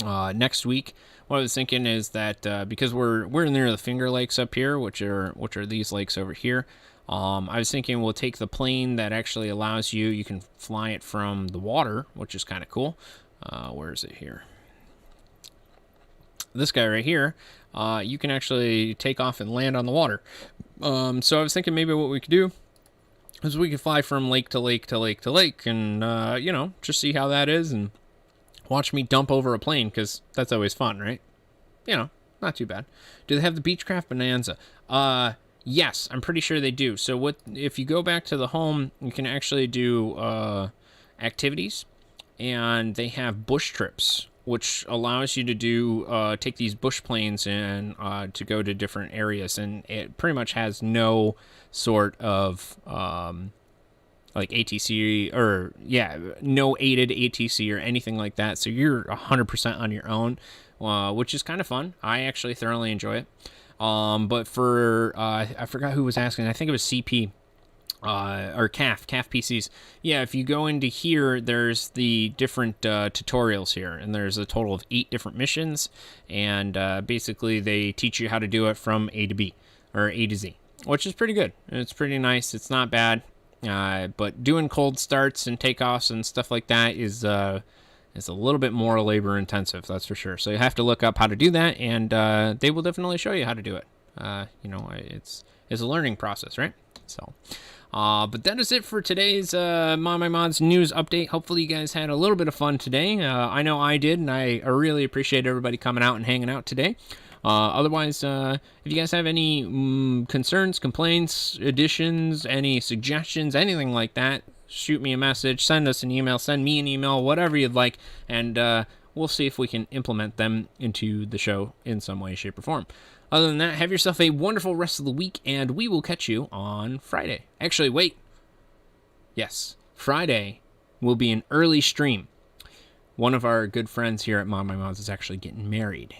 next week. What I was thinking is that because we're near the Finger Lakes up here, which are these lakes over here, I was thinking we'll take the plane that actually allows you can fly it from the water, which is kind of cool. Where is it here? This guy right here, you can actually take off and land on the water. So I was thinking maybe what we could do is we could fly from lake to lake to lake to lake and, you know, just see how that is and watch me dump over a plane, because that's always fun, right? You know, not too bad. Do they have the Beechcraft Bonanza? Yes, I'm pretty sure they do. So what if you go back to the home, you can actually do activities, and they have bush trips, which allows you to do take these bush planes and to go to different areas, and it pretty much has no sort of like ATC or no aided ATC or anything like that. So you're 100% on your own, which is kind of fun. I actually thoroughly enjoy it. But for I forgot who was asking. I think it was CP. or CAF PCs. Yeah, if you go into here, there's the different tutorials here, and there's a total of 8 different missions, and basically they teach you how to do it from A to B, or A to Z, which is pretty good. It's pretty nice. It's not bad, but doing cold starts and takeoffs and stuff like that is a little bit more labor intensive, that's for sure. So you have to look up how to do that, and they will definitely show you how to do it. It's a learning process, right? So. But that is it for today's ModMyMods news update. Hopefully you guys had a little bit of fun today. I know I did, and I really appreciate everybody coming out and hanging out today. Otherwise, if you guys have any concerns, complaints, additions, any suggestions, anything like that, shoot me a message, send us an email, send me an email, whatever you'd like, and we'll see if we can implement them into the show in some way, shape, or form. Other than that, have yourself a wonderful rest of the week, and we will catch you on Friday. Actually, wait. Yes, Friday will be an early stream. One of our good friends here at ModMyMods is actually getting married.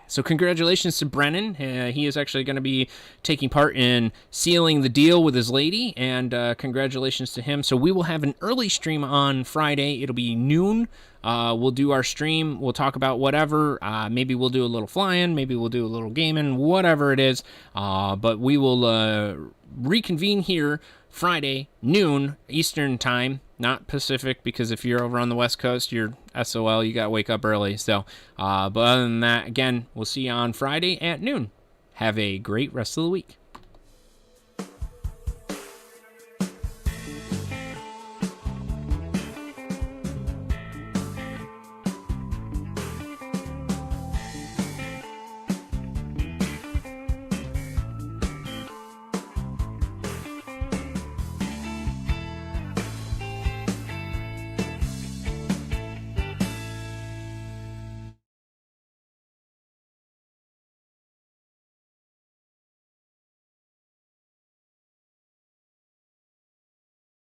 So congratulations to Brennan. He is actually going to be taking part in sealing the deal with his lady, and congratulations to him. So we will have an early stream on Friday. It'll be noon. We'll do our stream. We'll talk about whatever. Maybe we'll do a little flying. Maybe we'll do a little gaming, whatever it is. But we will reconvene here Friday, noon, Eastern time. Not Pacific, because if you're over on the West Coast, you're SOL, you got to wake up early. So, but other than that, again, we'll see you on Friday at noon. Have a great rest of the week.